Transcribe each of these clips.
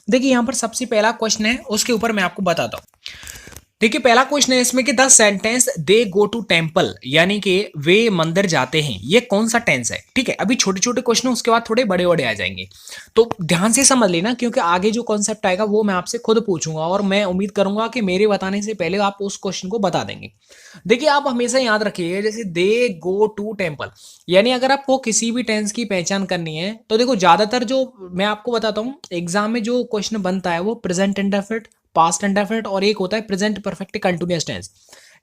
देखिए यहाँ पर सबसे पहला क्वेश्चन है, उसके ऊपर मैं आपको बताता हूँ। देखिए पहला क्वेश्चन है इसमें कि the sentence they go to temple, यानी कि वे मंदिर जाते हैं, ये कौन सा टेंस है। ठीक है, अभी छोटे छोटे क्वेश्चन उसके बाद थोड़े बड़े बड़े आ जाएंगे, तो ध्यान से समझ लेना, क्योंकि आगे जो कॉन्सेप्ट आएगा वो मैं आपसे खुद पूछूंगा और मैं उम्मीद करूंगा कि मेरे बताने से पहले आप उस क्वेश्चन को बता देंगे। देखिए आप हमेशा याद रखिए, जैसे दे गो टू टेम्पल, यानी अगर आपको किसी भी टेंस की पहचान करनी है तो देखो ज्यादातर जो मैं आपको बताता हूँ एग्जाम में जो क्वेश्चन बनता है वो प्रेजेंट इंडेफिनिट, पास्ट इंडेफिनिट और एक होता है प्रेजेंट परफेक्ट कंटिन्यूअस टेंस।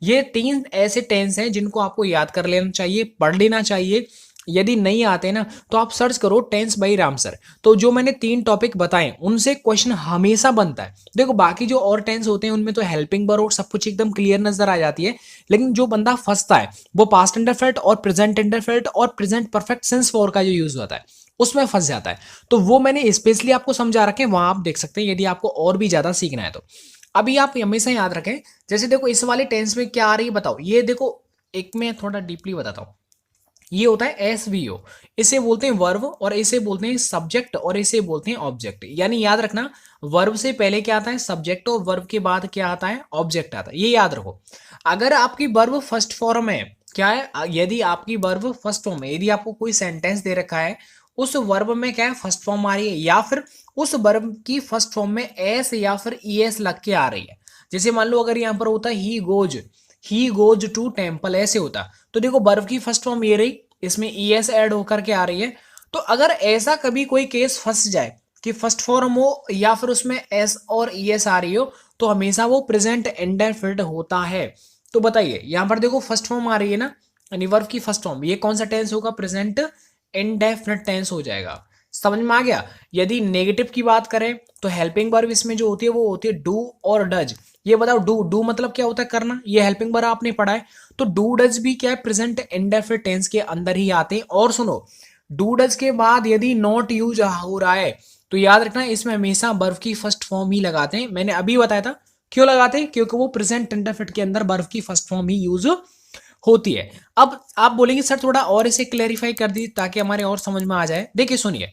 ये तीन ऐसे टेंस हैं जिनको आपको याद कर लेना चाहिए, पढ़ लेना चाहिए। यदि नहीं आते ना तो आप सर्च करो टेंस बाई राम सर, तो जो मैंने तीन टॉपिक बताए उनसे क्वेश्चन हमेशा बनता है। देखो बाकी जो और टेंस होते हैं उनमें तो हेल्पिंग वर्ब और सब कुछ एकदम क्लियर नजर आ जाती है, लेकिन जो बंदा फंसता है वो पास्ट इंडेफिनिट और प्रेजेंट इंडेफिनिट और प्रेजेंट परफेक्ट सेंस फॉर का जो यूज होता है उसमें फंस जाता है। तो वो मैंने स्पेशली आपको समझा रखे हैं, वहां आप देख सकते हैं यदि आपको और भी ज्यादा सीखना है तो। अभी आप हमेशा याद रखें, जैसे देखो इस वाले टेंस में क्या आ रही है बताओ, ये देखो एक मैं थोड़ा डीपली बताता हूँ। ये होता है एस वी ओ, इसे बोलते हैं वर्ब और इसे बोलते हैं सब्जेक्ट और इसे बोलते हैं ऑब्जेक्ट। यानी याद रखना, वर्ब से पहले क्या आता है सब्जेक्ट और वर्ब के बाद क्या आता है ऑब्जेक्ट आता है, ये याद रखो। अगर आपकी वर्ब फर्स्ट फॉर्म है, क्या है, यदि आपकी वर्ब फर्स्ट फॉर्म है, यदि आपको कोई सेंटेंस दे रखा है उस वर्ब में क्या है फर्स्ट फॉर्म आ रही है, या फिर उस वर्ब की फर्स्ट फॉर्म में एस या फिर ई एस लग के आ रही है। जैसे मान लो अगर यहां पर होता है ही गोज टू टेम्पल, ऐसे होता तो देखो वर्ब की फर्स्ट फॉर्म ये रही, इसमें ई एस ऐड होकर के आ रही है। तो अगर ऐसा कभी कोई केस फंस जाए कि फर्स्ट फॉर्म हो या फिर उसमें एस और ई एस आ रही हो, तो हमेशा वो प्रेजेंट इंडेफिनिट होता है। तो बताइए यहां पर देखो फर्स्ट फॉर्म आ रही है ना, यानी वर्ब की फर्स्ट फॉर्म, ये कौन सा टेंस होगा, प्रेजेंट इंडेफिनिट टेंस हो जाएगा। समझ में आ गया। यदि नेगेटिव की बात करें तो हेल्पिंग वर्ब इसमें जो होती है वो होती है डू और डज। ये बताओ डू डू मतलब क्या होता है करना, ये हेल्पिंग वर्ब आपने पढ़ा है। तो डू डज भी क्या है प्रेजेंट इंडेफिनिट टेंस के अंदर ही आते हैं। और सुनो, डू डज के बाद यदि नॉट यूज हो रहा है तो याद रखना इसमें हमेशा वर्ब की फर्स्ट फॉर्म ही लगाते हैं। मैंने अभी बताया था क्यों लगाते हैं, क्योंकि वो प्रेजेंट इंडेफिनिट के अंदर वर्ब की फर्स्ट फॉर्म ही यूज होती है। अब आप बोलेंगे सर थोड़ा और इसे क्लेरिफाई कर दी ताकि हमारे और समझ में आ जाए। देखिए सुनिए,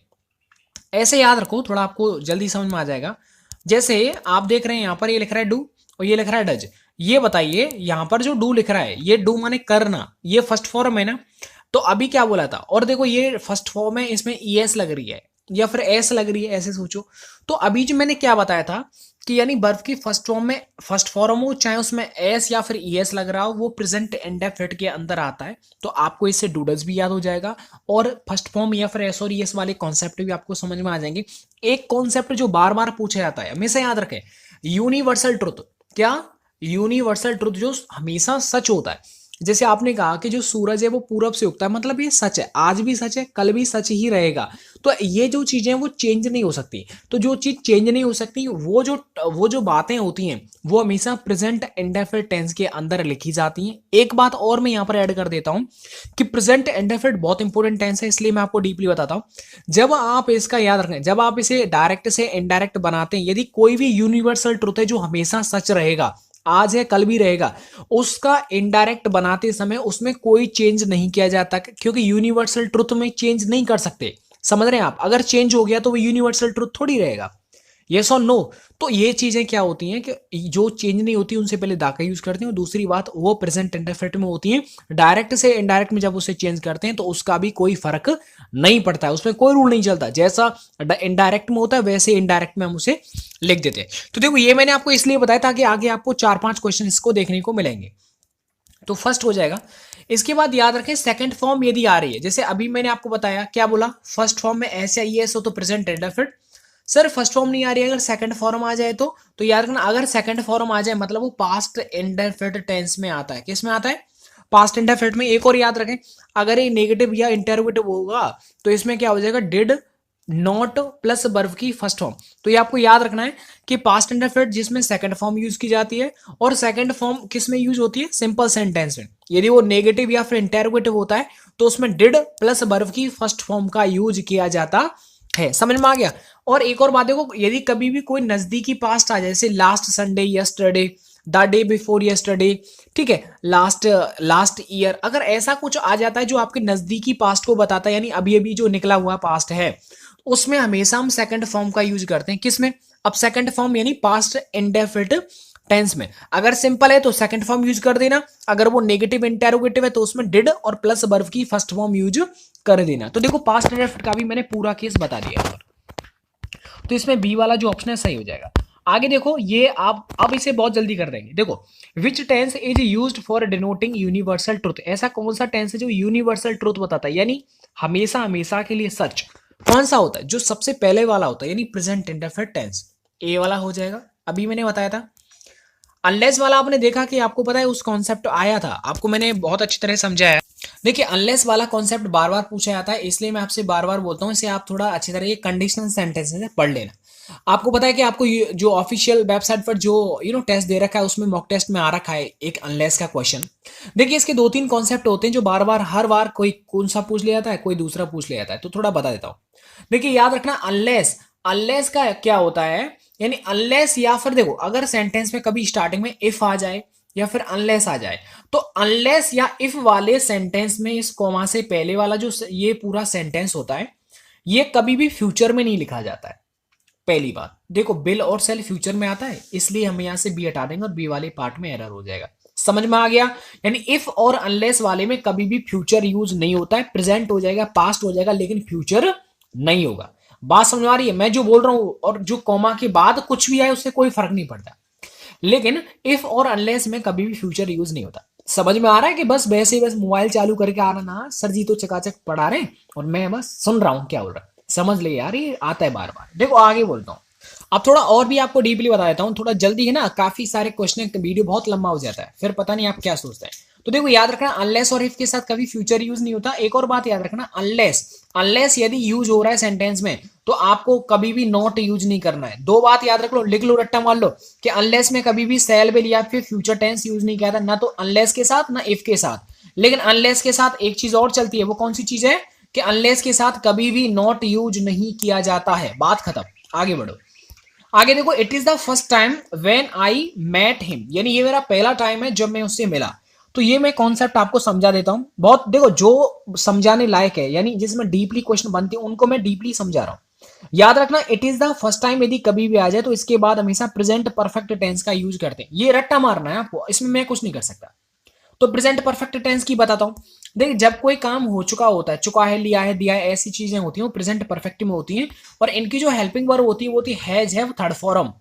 ऐसे याद रखो थोड़ा आपको जल्दी समझ में आ जाएगा। जैसे आप देख रहे हैं यहां पर ये लिख रहा है डू और ये लिख रहा है डज। ये बताइए यहां पर जो डू लिख रहा है ये डू माने करना, ये फर्स्ट फॉर्म है ना। तो अभी क्या बोला था, और देखो ये फर्स्ट फॉर्म है, इसमें ई एस लग रही है या फिर एस लग रही है, ऐसे सोचो। तो अभी जो मैंने क्या बताया था कि यानी वर्ब की फर्स्ट फॉर्म में फर्स्ट फॉर्म हो चाहे उसमें एस या फिर ई एस लग रहा हो, वो प्रेजेंट इंडेफिनिट के अंदर आता है। तो आपको इससे डूडल्स भी याद हो जाएगा और फर्स्ट फॉर्म या फिर एस और ई एस वाले कॉन्सेप्ट भी आपको समझ में आ जाएंगे। एक कॉन्सेप्ट जो बार बार पूछा जाता है हमेशा याद रखें, यूनिवर्सल ट्रुथ। क्या, यूनिवर्सल ट्रुथ जो हमेशा सच होता है। जैसे आपने कहा कि जो सूरज है वो पूरब से उगता है, मतलब ये सच है, आज भी सच है, कल भी सच ही रहेगा। तो ये जो चीजें वो चेंज नहीं हो सकती। तो जो चीज चेंज नहीं हो सकती वो जो बातें होती हैं वो हमेशा प्रेजेंट इंडेफिनिट टेंस के अंदर लिखी जाती हैं। एक बात और मैं यहाँ पर ऐड कर देता हूं कि प्रेजेंट इंडेफिनिट बहुत इंपॉर्टेंट टेंस है, इसलिए मैं आपको डीपली बताता हूं। जब आप इसका याद रखें, जब आप इसे डायरेक्ट से इनडायरेक्ट बनाते हैं, यदि कोई भी यूनिवर्सल ट्रुथ है जो हमेशा सच रहेगा, आज है कल भी रहेगा, उसका इनडायरेक्ट बनाते समय उसमें कोई चेंज नहीं किया जाता, क्योंकि यूनिवर्सल ट्रुथ में चेंज नहीं कर सकते। समझ रहे हैं आप, अगर चेंज हो गया तो वो यूनिवर्सल ट्रुथ थोड़ी रहेगा। यस और नो। तो ये चीजें क्या होती हैं कि जो चेंज नहीं होती उनसे पहले दा का यूज करते हैं, और दूसरी बात वो प्रेजेंट इंडेफिनिट में होती है। डायरेक्ट से इनडायरेक्ट में जब उसे चेंज करते हैं तो उसका भी कोई फर्क नहीं पड़ता है, उसमें कोई रूल नहीं चलता। जैसा इनडायरेक्ट में होता है वैसे इनडायरेक्ट में हम उसे लिख देते हैं। तो देखो ये मैंने आपको इसलिए बताया ताकि आगे आपको 4-5 क्वेश्चन इसको देखने को मिलेंगे। तो फर्स्ट हो जाएगा। इसके बाद याद रखें सेकंड फॉर्म यदि आ रही है, जैसे अभी मैंने आपको बताया क्या बोला, फर्स्ट फॉर्म में एस या ई एस हो तो present indefinite. Sir first form नहीं आ रही है, अगर सेकंड फॉर्म आ जाए तो याद रखना अगर सेकंड फॉर्म आ जाए मतलब वो पास्ट इंडेफिनिट टेंस में आता है। किस में आता है, पास्ट इंडेफिनिट में। एक और याद रखें, अगर ये नेगेटिव या इंटरोगेटिव होगा तो इसमें क्या हो जाएगा, डिड नॉट प्लस वर्ब की फर्स्ट फॉर्म। तो ये आपको याद रखना है कि पास्ट इंडेफिनिट जिसमें सेकंड फॉर्म यूज की जाती है, और सेकंड फॉर्म किस में यूज होती है, सिंपल सेंटेंस में। यदि वो नेगेटिव या फिर इंटरोगेटिव होता है तो उसमें डिड प्लस वर्ब की फर्स्ट फॉर्म का यूज किया जाता है। समझ में आ गया। और एक और बात देखो, यदि कभी भी कोई नजदीकी पास्ट आ जाए, जैसे last Sunday, yesterday, the day before yesterday, ठीक है, लास्ट लास्ट ईयर, अगर ऐसा कुछ आ जाता है जो आपके नजदीकी पास्ट को बताता है, यानी अभी अभी जो निकला हुआ पास्ट है, उसमें हमेशा हम सेकंड फॉर्म का यूज करते हैं। किसमें? अब सेकंड फॉर्म यानी पास्ट इंडेफिनिट टेंस में। अगर सिंपल है तो सेकंड फॉर्म यूज कर देना, अगर वो नेगेटिव इंटेरोगेटिव है तो उसमें डिड और प्लस वर्ब की फर्स्ट फॉर्म यूज कर देना। तो देखो पास्ट इंडेफिनिट का भी मैंने पूरा केस बता दिया, तो इसमें बी वाला जो ऑप्शन है सही हो जाएगा। आगे देखो, ये आप अब इसे बहुत जल्दी कर देंगे। देखो, which tense is used for denoting universal truth, ऐसा कौन सा टेंस है जो यूनिवर्सल ट्रुथ बताता है, यानी हमेशा हमेशा के लिए सच। कौन सा होता है? जो सबसे पहले वाला होता है, यानी प्रेजेंट इंडेफिनिट टेंस। ए वाला हो जाएगा, अभी मैंने बताया था। अनलेस वाला आपने देखा कि आपको पता है उस कॉन्सेप्ट आया था, आपको मैंने बहुत अच्छी तरह समझाया। देखिए, अनलेस वाला कॉन्सेप्ट बार बार पूछा जाता है, इसलिए मैं आपसे बार बार बोलता हूँ इसे आप थोड़ा अच्छी तरह ये कंडीशनल सेंटेंसेस है पढ़ लेना। आपको पता है कि आपको जो ऑफिशियल वेबसाइट पर जो टेस्ट दे रखा है उसमें मॉक टेस्ट में आ रखा है एक अनलेस का क्वेश्चन। देखिए, इसके दो तीन कॉन्सेप्ट होते हैं जो बार बार हर बार कोई कौन सा पूछ लिया जाता है, कोई दूसरा पूछ लिया जाता है, तो थोड़ा बता देता हूँ। देखिए, याद रखना अनलेस, अनलेस का क्या होता है, यानी अनलेस या फिर देखो अगर सेंटेंस में कभी स्टार्टिंग में इफ आ जाए या फिर अनलेस आ जाए, तो अनलेस या इफ वाले सेंटेंस में इस कॉमा से पहले वाला जो ये पूरा सेंटेंस होता है ये कभी भी फ्यूचर में नहीं लिखा जाता है। पहली बात देखो, बिल और सेल फ्यूचर में आता है, इसलिए हम यहां से बी हटा देंगे और बी वाले पार्ट में एरर हो जाएगा। समझ में आ गया? यानी इफ और अनलेस वाले में कभी भी फ्यूचर यूज नहीं होता है, प्रेजेंट हो जाएगा, पास्ट हो जाएगा, लेकिन फ्यूचर नहीं होगा। बात समझ में आ रही है? मैं जो बोल रहा हूं और जो कॉमा के बाद कुछ भी आए उससे कोई फर्क नहीं पड़ता, लेकिन इफ और अनलेस में कभी भी फ्यूचर यूज नहीं होता। समझ में आ रहा है कि बस वैसे ही बस मोबाइल चालू करके आ रहा ना, सर जी तो चकाचक पढ़ा रहे और मैं बस सुन रहा हूं क्या बोल रहा है। समझ ले यार, ये आता है बार बार। देखो आगे बोलता हूं, अब थोड़ा और भी आपको डीपली बता देता हूं, थोड़ा जल्दी है ना, काफी सारे क्वेश्चन, वीडियो बहुत लंबा हो जाता है, फिर पता नहीं आप क्या सोचते हैं। तो देखो याद रखना, अनलेस और इफ के साथ कभी फ्यूचर यूज नहीं होता। एक और बात याद रखना, अनलेस, अनलेस यदि यूज हो रहा है सेंटेंस में तो आपको कभी भी नॉट यूज नहीं करना है। दो बात याद रख लो, लिख लो, रट्टा मार लो कि अनलेस में कभी भी सेल विल या फिर फ्यूचर टेंस यूज नहीं किया था, ना तो अनलेस के साथ ना इफ के साथ। लेकिन अनलेस के साथ एक चीज और चलती है, वो कौन सी चीज है कि अनलेस के साथ कभी भी नॉट यूज नहीं किया जाता है। बात खत्म, आगे बढ़ो। आगे देखो, it is the first time when I met him, यानी ये मेरा पहला टाइम है जब मैं उससे मिला। तो ये मैं कॉन्सेप्ट आपको समझा देता हूं बहुत। देखो जो समझाने लायक है, यानी जिसमें डीपली क्वेश्चन बनते हैं उनको मैं डीपली समझा रहा हूं। याद रखना, it is the first time यदि कभी भी आ जाए तो इसके बाद हमेशा प्रेजेंट परफेक्ट टेंस का यूज करते हैं। ये रट्टा मारना है आपको, इसमें मैं कुछ नहीं कर सकता। तो प्रेजेंट परफेक्ट टेंस की बताता हूं। देखिए, जब कोई काम हो चुका होता है, चुका है, लिया है, दिया है, ऐसी चीजें होती हैं वो प्रेजेंट परफेक्ट में होती हैं, और इनकी जो हेल्पिंग वर्ब होती है वो होती है हैज, है, वो थर्ड फॉर्म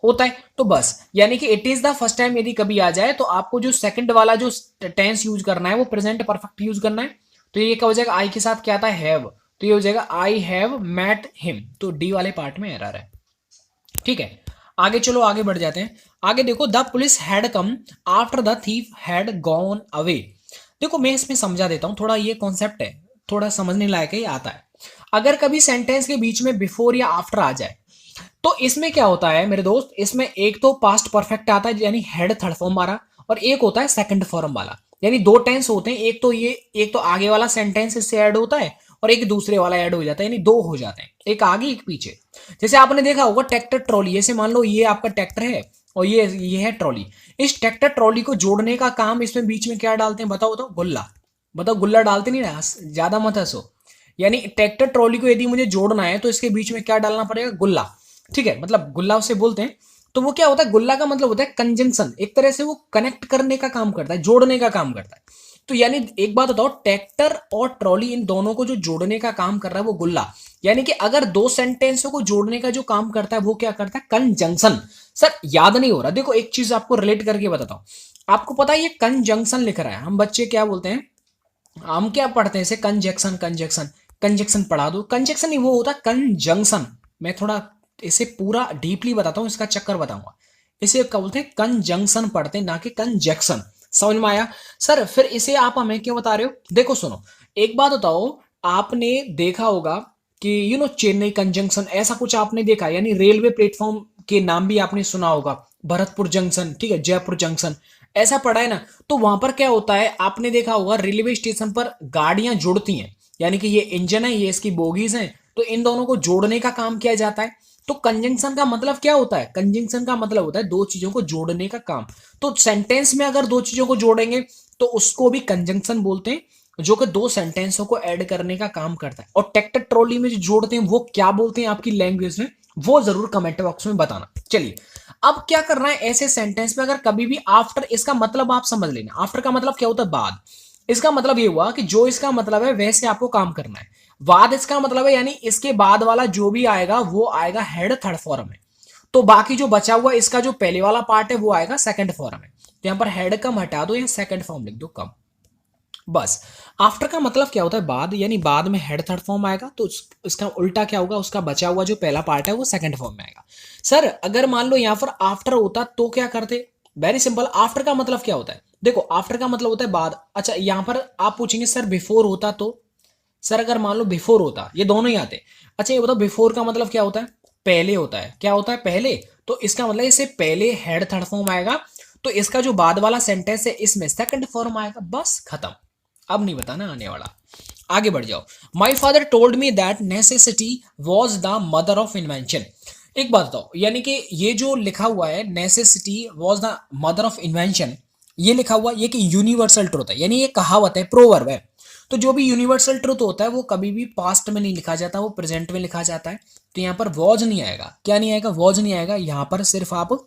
होता है। तो बस यानी कि it is the first time यदि कभी आ जाए तो आपको जो सेकंड वाला जो टेंस यूज करना है वो प्रेजेंट परफेक्ट यूज करना है। तो ये क्या हो जाएगा, आई के साथ क्या आता है, हैव, तो ये हो जाएगा आई हैव मेट हिम। तो डी वाले पार्ट में एरर है, ठीक है। आगे चलो, आगे बढ़ जाते हैं। आगे देखो, the police had come after the thief had gone away. देखो मैं इसमें समझा देता हूं, थोड़ा ये कॉन्सेप्ट है, थोड़ा समझने लायक है, ये आता है। अगर कभी सेंटेंस के बीच में बिफोर या आफ्टर आ जाए तो इसमें क्या होता है मेरे दोस्त, इसमें एक तो पास्ट परफेक्ट आता है यानी हेड थर्ड फॉर्म वाला, और एक होता है सेकंड फॉर्म वाला। यानी दो टेंस होते हैं, एक तो ये, एक तो आगे वाला सेंटेंस इससे ऐड होता है और एक दूसरे वाला ऐड हो जाता है, यानी दो हो जाते हैं, एक आगे एक पीछे। जैसे आपने देखा होगा ट्रैक्टर ट्रॉली, जैसे मान लो ये आपका ट्रैक्टर है और ये है ट्रॉली। इस ट्रैक्टर ट्रॉली को जोड़ने का काम इसमें बीच में क्या डालते हैं, बताओ तो, गुल्ला। बताओ, गुल्ला डालते नहीं ना, ज्यादा मत हंसो। यानी ट्रैक्टर ट्रॉली को यदि मुझे जोड़ना है तो इसके बीच में क्या डालना पड़ेगा, गुल्ला, ठीक है। मतलब गुल्ला उसे बोलते हैं। तो वो क्या होता है, गुल्ला का मतलब होता है कंजंक्शन, एक तरह से वो कनेक्ट करने का काम करता है, जोड़ने का काम करता है। तो यानी एक बात बताओ, ट्रैक्टर और ट्रॉली इन दोनों को जो जोड़ने का काम कर रहा है वो गुल्ला। यानी कि अगर दो सेंटेंसों को जोड़ने का जो काम करता है वो क्या करता है, कंजंक्शन। सर याद नहीं हो रहा, देखो एक चीज आपको रिलेट करके बताता हूं। आपको पता है ये कंजंक्शन लिख रहा है, हम बच्चे क्या बोलते हैं, हम क्या पढ़ते हैं इसे, कंजक्शन, कंजक्शन, कंजक्शन पढ़ा दो। कंजक्शन नहीं, वो होता कंजंक्शन। मैं थोड़ा इसे पूरा डीपली बताता हूं, इसका चक्कर बताऊंगा। इसे क्या बोलते हैं, कंजंक्शन पढ़ते हैं, ना कि कंजक्शन। समझ में आया? सर फिर इसे आप हमें क्यों बता रहे हो? देखो सुनो, एक बात बताओ, आपने देखा होगा कि चेन्नई कंजंक्शन, ऐसा कुछ आपने देखा, यानी रेलवे प्लेटफॉर्म के नाम भी आपने सुना होगा, भरतपुर जंक्शन, ठीक है, जयपुर जंक्शन, ऐसा पढ़ा है ना। तो वहां पर क्या होता है, आपने देखा होगा रेलवे स्टेशन पर गाड़ियां जुड़ती हैं, यानी कि ये इंजन है, ये इसकी बोगीज हैं, तो इन दोनों को जोड़ने का काम किया जाता है। तो कंजंक्शन का मतलब क्या होता है, कंजंक्शन का मतलब होता है दो चीजों को जोड़ने का काम। तो सेंटेंस में अगर दो चीजों को जोड़ेंगे तो उसको भी कंजंक्शन बोलते हैं, जो कि दो सेंटेंसों को ऐड करने का काम करता है। और ट्रैक्टर ट्रॉली में जो जोड़ते हैं वो क्या बोलते हैं आपकी लैंग्वेज में, वो जरूर कमेंट बॉक्स में बताना। चलिए अब क्या करना है, ऐसे सेंटेंस में अगर कभी भी आफ्टर, इसका मतलब आप समझ लेना, आफ्टर का मतलब क्या होता है, बाद। इसका मतलब ये हुआ कि जो इसका मतलब है वैसे आपको काम करना है। बाद इसका मतलब है यानी इसके बाद वाला जो भी आएगा वो आएगा हेड थर्ड फॉर्म में। तो बाकी जो बचा हुआ इसका जो पहले वाला पार्ट है वो आएगा सेकंड फॉर्म में। तो यहां पर हेड कम हटा दो, या सेकंड फॉर्म लिख दो कम, बस। आफ्टर का मतलब क्या होता है, बाद, यानी बाद में हेड थर्ड फॉर्म आएगा, तो इसका उल्टा क्या होगा, उसका बचा हुआ जो पहला पार्ट है वो सेकंड फॉर्म में आएगा। सर अगर मान लो यहां पर आफ्टर होता तो क्या करते, वेरी सिंपल, आफ्टर का मतलब क्या होता है, देखो आफ्टर का मतलब होता है बाद। अच्छा यहां पर आप पूछेंगे सर बिफोर होता तो, सर अगर मान लो बिफोर होता, ये दोनों ही आते। अच्छा ये बताओ बिफोर का मतलब क्या होता है, पहले होता है, क्या होता है, पहले। तो इसका मतलब इससे पहले हेड थर्ड फॉर्म आएगा, तो इसका जो बाद वाला सेंटेंस है इसमें सेकंड फॉर्म आएगा, बस खत्म। अब नहीं बताना आने वाला, आगे बढ़ जाओ। My father told me that necessity was the mother of invention. एक बात बताओ, यानी कि ये जो लिखा हुआ है necessity was the mother of invention, ये लिखा हुआ ये कि यूनिवर्सल ट्रुथ है, यानी ये कहावत है, प्रोवर्ब है। तो जो भी यूनिवर्सल ट्रुथ होता है वो कभी भी पास्ट में नहीं लिखा जाता, वो प्रेजेंट में लिखा जाता है। तो यहाँ पर वॉज नहीं आएगा, क्या नहीं आएगा, वॉज नहीं आएगा, यहाँ पर सिर्फ आप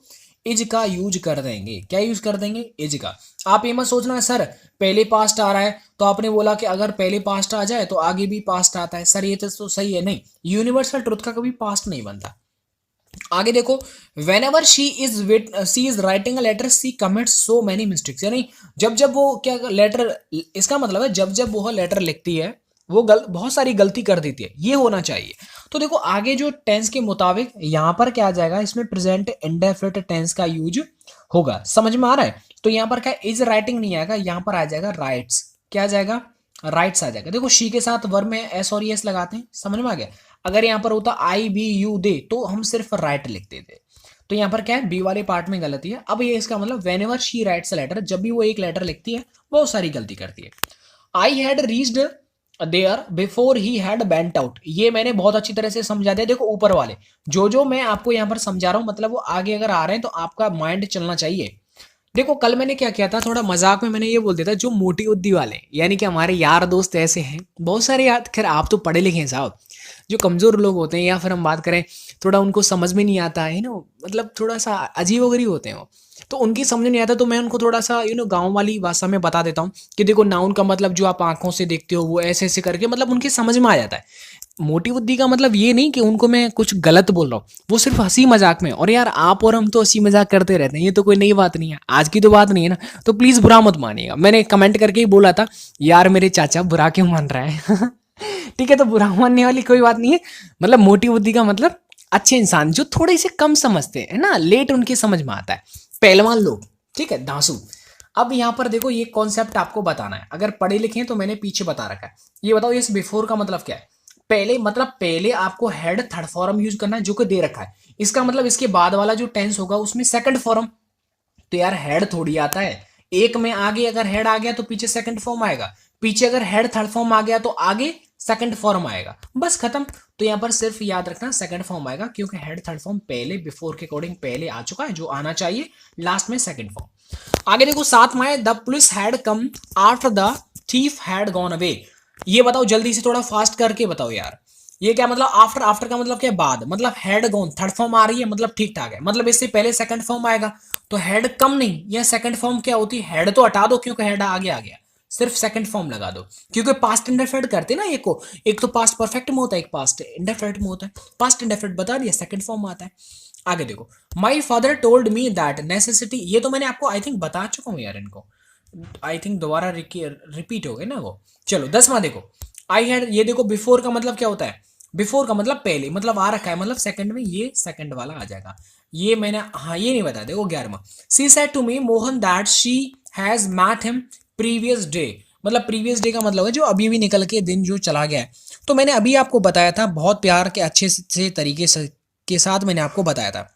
इज का यूज कर देंगे। क्या यूज कर देंगे, इज का। आप ये मत सोचना सर पहले पास्ट आ रहा है तो आपने बोला कि अगर पहले पास्ट आ जाए तो आगे भी पास्ट आता है, सर ये तो सही है, नहीं, यूनिवर्सल ट्रुथ का कभी पास्ट नहीं बनता। आगे देखो, whenever she is writing a letter she commits so many mistakes, यानी जब जब वो क्या लेटर, इसका मतलब है जब जब वो लेटर लिखती है वो बहुत सारी गलती कर देती है, ये होना चाहिए। तो देखो आगे जो टेंस के मुताबिक यहां पर क्या आ जाएगा, इसमें प्रेजेंट इंडेफिनिट टेंस का यूज होगा, समझ में आ रहा है। तो यहां पर क्या इज राइटिंग नहीं आएगा, यहां पर आ जाएगा राइट्स, क्या आ जाएगा, राइट्स आ जाएगा। देखो शी के साथ वर्ब में एस और एस लगाते हैं, समझ में आ गया। अगर यहाँ पर होता आई बी यू दे तो हम सिर्फ राइट लिखते थे। तो यहाँ पर क्या है, बी वाले पार्ट में गलती है। अब ये इसका मतलब whenever she writes a letter, जब भी वो एक लेटर लिखती है बहुत सारी गलती करती है। I had reached there before he had went out, ये मैंने बहुत अच्छी तरह से समझा दिया। देखो ऊपर वाले जो जो मैं आपको यहाँ पर समझा रहा हूँ, मतलब वो आगे अगर आ रहे हैं तो आपका माइंड चलना चाहिए। देखो कल मैंने क्या किया था, थोड़ा मजाक में मैंने ये बोल दिया था, जो मोटी बुद्धि वाले यानी कि हमारे यार दोस्त ऐसे हैं बहुत सारे यार, खैर आप तो पढ़े लिखे हैं साहब, जो कमजोर लोग होते हैं या फिर हम बात करें थोड़ा उनको समझ में नहीं आता है ना, मतलब थोड़ा सा अजीबोगरीब होते हैं वो, तो उनकी समझ नहीं आता, तो मैं उनको थोड़ा सा गांव वाली भाषा में बता देता हूँ कि देखो नाउन का मतलब जो आप आंखों से देखते हो वो ऐसे ऐसे करके, मतलब उनकी समझ में आ जाता है। मोटी बुद्धि का मतलब ये नहीं कि उनको मैं कुछ गलत बोल रहा हूँ, वो सिर्फ हंसी मजाक में। और यार आप और हम तो हंसी मजाक करते रहते हैं, ये तो कोई नई बात नहीं है, आज की तो बात नहीं है ना, तो प्लीज बुरा मत मानिएगा। मैंने कमेंट करके ही बोला था यार मेरे चाचा बुरा क्यों मान रहा है ठीक है, तो बुरा मानने वाली कोई बात नहीं है। मतलब मोटी बुद्धि का मतलब अच्छे इंसान जो थोड़े से कम समझते हैं ना, लेट उनके समझ में आता है, पहलवान लोग, ठीक है, धांसू। अब यहाँ पर देखो ये कॉन्सेप्ट आपको बताना है, अगर पढ़े लिखे हैं तो मैंने पीछे बता रखा है। ये बताओ इस बिफोर का मतलब क्या है, पहले मतलब पहले आपको हेड थर्ड फॉर्म यूज करना है जो कि दे रखा है, इसका मतलब इसके बाद वाला जो टेंस होगा उसमें सेकंड फॉर्म। तो यार हेड थोड़ी आता है, एक में आगे अगर हेड आ गया तो पीछे सेकंड फॉर्म आएगा, पीछे अगर हेड थर्ड फॉर्म आ गया तो आगे सेकंड फॉर्म आएगा, बस खत्म। तो यहां पर सिर्फ याद रखना सेकंड फॉर्म आएगा, क्योंकि हेड थर्ड फॉर्म पहले बिफोर के अकॉर्डिंग पहले आ चुका है, जो आना चाहिए लास्ट में सेकंड फॉर्म। आगे देखो साथ में the police had come after the thief had gone away. ये बताओ जल्दी से, थोड़ा फास्ट करके बताओ यार, ये क्या मतलब, आफ्टर, आफ्टर का मतलब क्या, बाद, मतलब हेड गॉन थर्ड फॉर्म आ रही है मतलब ठीक ठाक है, मतलब इससे पहले सेकंड फॉर्म आएगा। तो हेड कम नहीं, यह सेकंड फॉर्म क्या होती है, हेड तो हटा दो क्योंकि हेड आगे आ गया, सिर्फ सेकंड फॉर्म लगा दो, क्योंकि पास्ट इंडेफिनिट करते हैं ना एक को, एक तो पास्ट परफेक्ट में होता है, एक पास्ट इंडेफिनिट में होता है। पास्ट इंडेफिनिट बता दिया, सेकंड फॉर्म आता है। आगे देखो, my father told me that necessity, ये तो मैंने आपको आई थिंक बता चुका हूँ यार इनको, आई थिंक दोबारा रिपीट हो गए ना वो। चलो 10वां देखो, आई हैड, ये देखो बिफोर का मतलब क्या होता है, बिफोर का मतलब पहले, मतलब आ रखा है, मतलब सेकंड में, ये सेकंड वाला आ जाएगा। ये मैंने, हाँ ये नहीं बताया, देखो 11वां, she said to me Mohan that she has met him previous day, मतलब प्रीवियस डे का मतलब है जो अभी भी निकल के दिन जो चला गया है। तो मैंने अभी आपको बताया था, बहुत प्यार के अच्छे से तरीके से के साथ मैंने आपको बताया था।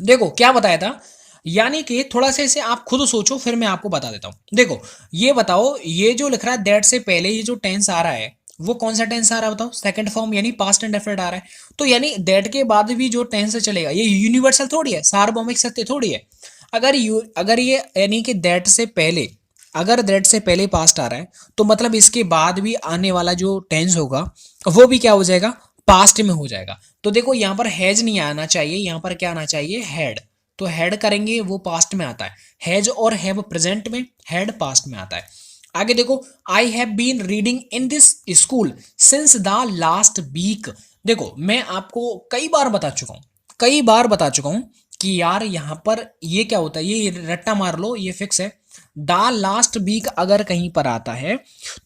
देखो क्या बताया था, यानी कि थोड़ा सा इसे आप खुद सोचो फिर मैं आपको बता देता हूं। देखो ये बताओ, ये जो लिख रहा है दैट से पहले ये जो टेंस आ रहा है वो कौन सा टेंस आ रहा है बताओ, सेकंड फॉर्म यानी पास्ट इंडेफिनिट आ रहा है। तो यानी दैट के बाद भी जो टेंस चलेगा ये यूनिवर्सल थोड़ी है, सार्वभौमिक सत्य थोड़ी है। अगर ये यानी कि दैट से पहले अगर दैट से पहले पास्ट आ रहा है तो मतलब इसके बाद भी आने वाला जो टेंस होगा वो भी क्या हो जाएगा, पास्ट में हो जाएगा। तो देखो यहाँ पर हैज नहीं आना चाहिए, यहाँ पर क्या आना चाहिए, हैड। तो हैड करेंगे वो पास्ट में आता है, हैज और हैव प्रेजेंट में, हैड पास्ट में आता है। आगे देखो, I have been reading in this school since the last week. देखो मैं आपको कई बार बता चुका हूं, कई बार बता चुका हूं कि यार यहां पर ये क्या होता है, ये रट्टा मार लो, ये फिक्स है। द लास्ट वीक अगर कहीं पर आता है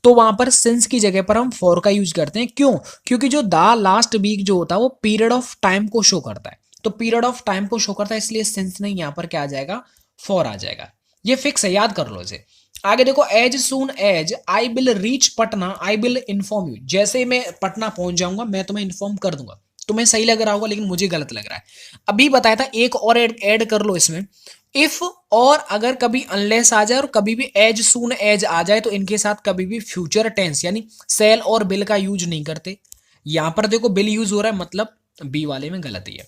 तो वहां पर सिंस की जगह पर हम फॉर का यूज करते हैं। क्यों? क्योंकि जो द लास्ट वीक जो होता है वो पीरियड ऑफ टाइम को शो करता है, तो पीरियड ऑफ टाइम को शो करता है, इसलिए सिंस नहीं, यहां पर क्या आ जाएगा, फॉर आ जाएगा। ये फिक्स है, याद कर लो इसे। आगे देखो, as soon as I will reach Patna I will inform you. जैसे मैं पटना पहुंच जाऊंगा मैं तुम्हें इन्फॉर्म कर दूंगा। तुम्हें सही लग रहा होगा लेकिन मुझे गलत लग रहा है। अभी बताया था, एक और ऐड कर लो इसमें, इफ और अगर कभी अनलेस आ जाए और कभी भी एज सून एज आ जाए तो इनके साथ कभी भी फ्यूचर टेंस यानी सेल और बिल का यूज नहीं करते। यहां पर देखो बिल यूज हो रहा है, मतलब बी वाले में गलती है।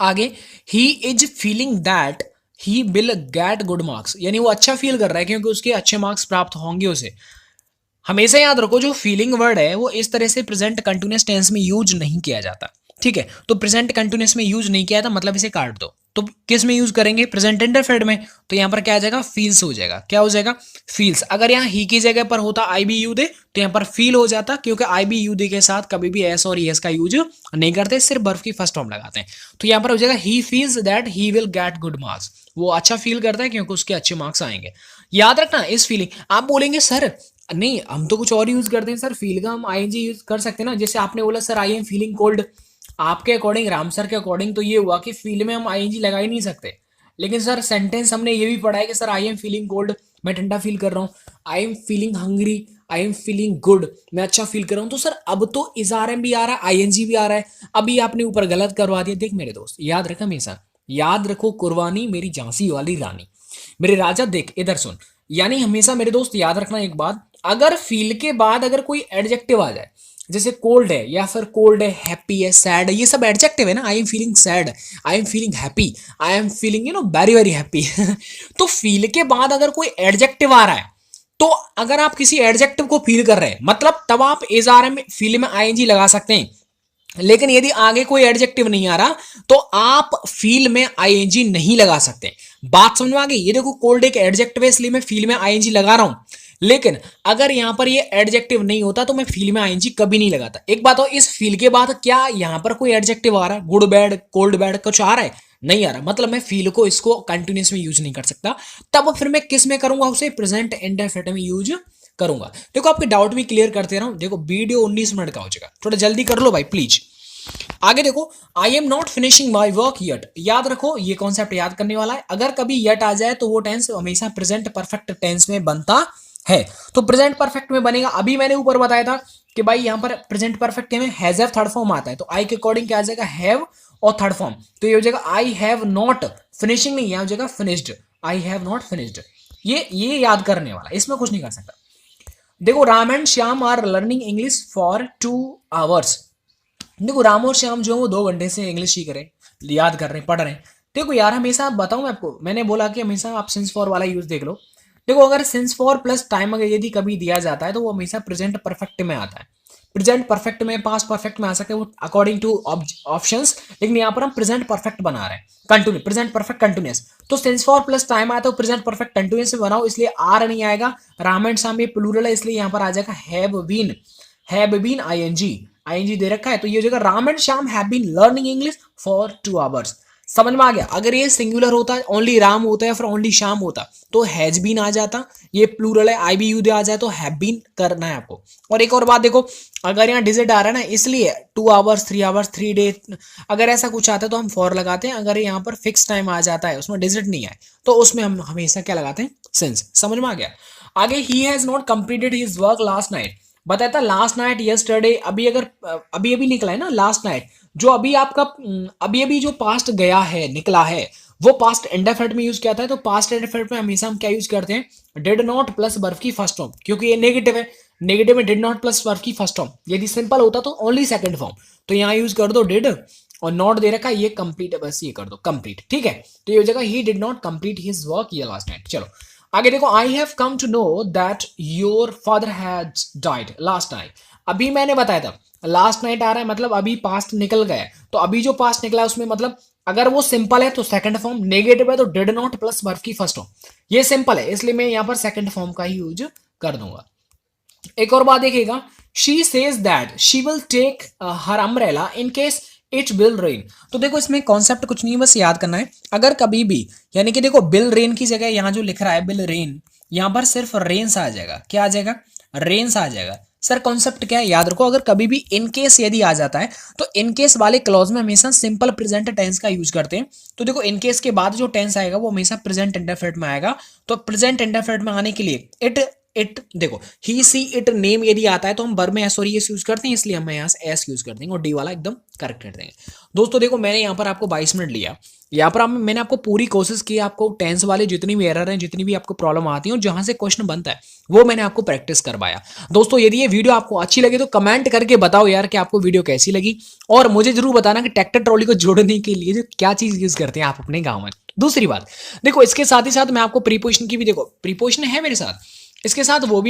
आगे, he is feeling that he will get good marks, यानी वो अच्छा फील कर रहा है क्योंकि उसके अच्छे मार्क्स प्राप्त होंगे उसे। हमेशा याद रखो जो फीलिंग वर्ड है वो इस तरह से प्रेजेंट कंटिन्यूअस टेंस में यूज नहीं किया जाता, ठीक है। तो प्रेजेंट कंटिन्यूअस में यूज नहीं किया था मतलब इसे काट दो। तो किस में यूज करेंगे, प्रेजेंट इंडेफिनिट में। तो यहां पर क्या आ जाएगा, फील्स हो जाएगा। क्या हो जाएगा, फील्स। अगर यहाँ ही की जगह पर होता आई बी यू दे तो यहाँ पर फील हो जाता, क्योंकि आई बी यू दे के साथ कभी भी एस और एस का यूज नहीं करते, सिर्फ बर्फ की फर्स्ट फॉर्म लगाते हैं। तो यहाँ पर हो जाएगा he feels that he will get good marks, वो अच्छा फील करता है क्योंकि उसके अच्छे मार्क्स आएंगे। याद रखना इस फीलिंग। आप बोलेंगे सर नहीं हम तो कुछ और यूज करते हैं, सर फील का हम आईएनजी यूज कर सकते हैं ना। जैसे आपने बोला sir I am feeling cold, आपके अकॉर्डिंग, राम सर के अकॉर्डिंग तो ये हुआ कि फील में हम आईएनजी लगा ही नहीं सकते। लेकिन सर सेंटेंस हमने ये भी पढ़ा है कि sir I am feeling cold, मैं ठंडा फील कर रहा हूँ। I am feeling hungry, I am feeling good, मैं अच्छा फील कर रहा हूँ। तो सर अब तो इज आर एम भी आ रहा है, आईएनजी भी आ रहा है। अभी आपने ऊपर गलत करवा दिया। देख मेरे दोस्त, याद रख हमेशा, याद रखो कुर्बानी मेरी झांसी वाली रानी, मेरे राजा। देख इधर सुन, यानी हमेशा मेरे दोस्त याद रखना एक बात, अगर फील के बाद अगर कोई एडजेक्टिव आ जाए, जैसे कोल्ड है या फिर कोल्ड है, हैप्पी है, सैड है, ये सब एडजेक्टिव है ना। I am feeling sad, I am feeling happy, I am feeling very very happy. तो फील के बाद अगर कोई एडजेक्टिव आ रहा है तो अगर आप किसी एडजेक्टिव को फील कर रहे हैं मतलब तब आप इज आर एम फील में आईएनजी लगा सकते हैं। लेकिन यदि आगे कोई एडजेक्टिव नहीं आ रहा तो आप फील में आईएनजी नहीं लगा सकते। बात समझ में आ गई? ये देखो कोल्ड एक एडजेक्टिव है इसलिए मैं फील में आईएनजी लगा रहा हूं, लेकिन अगर यहां पर ये एडजेक्टिव नहीं होता तो मैं फील में आईएनजी कभी नहीं लगाता। एक बात और, इस फील के बाद क्या यहां पर कोई एडजेक्टिव आ रहा है, गुड बैड कोल्ड बैड कुछ आ रहा है? नहीं आ रहा, मतलब मैं फील को इसको कंटिन्यूस में यूज नहीं कर सकता। तब फिर मैं किस में करूंगा, उसे प्रेजेंट इंडेफिनिट में यूज करूंगा। देखो आपके डाउट भी क्लियर करते रहो। देखो वीडियो 19 मिनट का हो जाएगा, थोड़ा जल्दी कर लो भाई प्लीज। आगे देखो, I am not finishing my work yet. याद रखो ये कॉन्सेप्ट याद करने वाला है। अगर कभी यट आ जाए तो वो टेंस हमेशा प्रेजेंट परफेक्ट टेंस में बनता है। तो प्रेजेंट परफेक्ट में बनेगा। अभी मैंने ऊपर बताया था कि भाई यहां पर प्रेजेंट परफेक्ट में हैज हैव थर्ड फॉर्म आता है, तो आई के अकॉर्डिंग क्या आ जाएगा, हैव और थर्ड फॉर्म। तो ये हो जाएगा आई हैव नॉट फिनिशिंग, नहीं यहां हो जाएगा finished, I have not finished. ये याद करने वाला, इसमें कुछ नहीं कर सकता। देखो, Ram and Shyam are learning English for 2 hours. देखो राम और श्याम जो है वो 2 घंटे से इंग्लिश सीख रहे हैं, याद कर रहे हैं, पढ़ रहे हैं। देखो यार हमेशा बताऊं मैं आपको, मैंने बोला कि हमेशा आप सिंस फॉर वाला यूज देख लो। देखो अगर सिंस फॉर प्लस टाइम अगर यदि कभी दिया जाता है तो वो हमेशा प्रेजेंट परफेक्ट में आता है। प्रेजेंट परफेक्ट में, पास्ट परफेक्ट में आ सकते हैं वो अकॉर्डिंग टू ऑप्शंस, लेकिन यहाँ पर हम प्रेजेंट परफेक्ट बना रहे हैं, कंटिन्यू प्रेजेंट परफेक्ट कंटिन्यूस। तो सिंस फॉर प्लस टाइम आया तो प्रेजेंट परफेक्ट कंटिन्यूस में बनाओ, इसलिए आर नहीं आएगा। राम एंड श्याम ये प्लूरल है इसलिए यहाँ पर आ जाएगा हैव बीन आईएनजी दे रखा है। तो ये हो जाएगा Ram and Shyam have been learning English for 2 hours. समझ में आ गया? अगर ये सिंगुलर होता, ओनली राम होता या फिर ओनली श्याम होता तो हैज बीन आ जाता। ये प्लूरल है, आई बी यू दे आ जाए तो हैव बीन करना है आपको। और एक और बात देखो, अगर यहाँ डिजिट आ रहा है ना इसलिए 2 आवर्स 3 आवर्स 3 डे, अगर ऐसा कुछ आता है तो हम फॉर लगाते हैं। अगर यहाँ पर फिक्स टाइम आ जाता है उसमें डिजिट नहीं आए तो उसमें हम हमेशा क्या लगाते हैं, सिंस। समझ में आ गया? आगे, he has not completed his work last night. बताया था लास्ट नाइट यस्टरडे, अभी अगर अभी निकला है ना लास्ट नाइट, जो अभी आपका अभी जो पास्ट गया है निकला है वो पास्ट इंडेफिनिट में यूज किया था। तो पास्ट इंडेफिनिट में हमेशा हम क्या यूज करते हैं, डिड नॉट प्लस वर्ब की फर्स्ट फॉर्म, क्योंकि ये नेगेटिव है। नेगेटिव में डिड नॉट प्लस वर्ब की फर्स्ट फॉर्म, यदि सिंपल होता तो ओनली सेकंड फॉर्म। तो यहाँ यूज कर दो डिड, और नॉट दे रखा ये कंप्लीट है, बस ये कर दो कंप्लीट, ठीक है। तो ये हो जाएगा he did not complete his work ये लास्ट नाइट। चलो आगे देखो, I have come to know that your father has died last night. अभी मैंने बताया था, लास्ट नाइट आ रहा है मतलब अभी पास्ट निकल गया है, तो अभी जो पास्ट निकला है उसमें मतलब अगर वो सिंपल है तो सेकंड फॉर्म, नेगेटिव है तो डिड नॉट प्लस वर्ब की फर्स्ट फॉर्म। ये सिंपल है इसलिए मैं यहां पर सेकंड फॉर्म का ही यूज कर दूंगा। एक और बात देखिएगा, she says that she will take her umbrella in case it will rain. तो देखो इसमें कॉन्सेप्ट कुछ नहीं है, बस याद करना है, अगर कभी भी यानी कि देखो बिल रेन की जगह यहां जो लिख रहा है बिल रेन, यहां पर सिर्फ रेन्स आ जाएगा। क्या आ जाएगा? रेन्स आ जाएगा। सर कॉन्सेप्ट क्या है याद रखो, अगर कभी भी इन केस यदि आ जाता है तो इन केस वाले क्लॉज में हमेशा सिंपल प्रेजेंट टेंस का यूज करते हैं। तो देखो इन केस के बाद जो टेंस आएगा वो हमेशा प्रेजेंट इंडेफिनिट में आएगा। तो प्रेजेंट इंडेफिनिट में आने के लिए इट देखो ही सी इट नेम यदि आता है तो हम वर्ब में एस और एस यूज करते हैं, इसलिए हम यहाँ से एस यूज कर देंगे और डी वाला एकदम करेक्ट कर देंगे। दोस्तों देखो मैंने यहाँ पर आपको 22 मिनट लिया, यहाँ पर मैंने आपको पूरी कोशिश की आपको टेंस वाले जितनी भी एरर हैं, जितनी भी आपको प्रॉब्लम आती है और जहां से क्वेश्चन बनता है वो मैंने आपको प्रैक्टिस करवाया। दोस्तों यदि ये वीडियो आपको अच्छी लगे तो कमेंट करके बताओ यार कि आपको वीडियो कैसी लगी, और मुझे जरूर बताना कि ट्रैक्टर ट्रॉली को जोड़ने के लिए जो क्या चीज यूज करते हैं आप अपने गाँव में। दूसरी बात देखो, इसके साथ ही साथ मैं आपको प्रीपोजिशन की भी, देखो प्रीपोजिशन है मेरे साथ, इसके साथ वो भी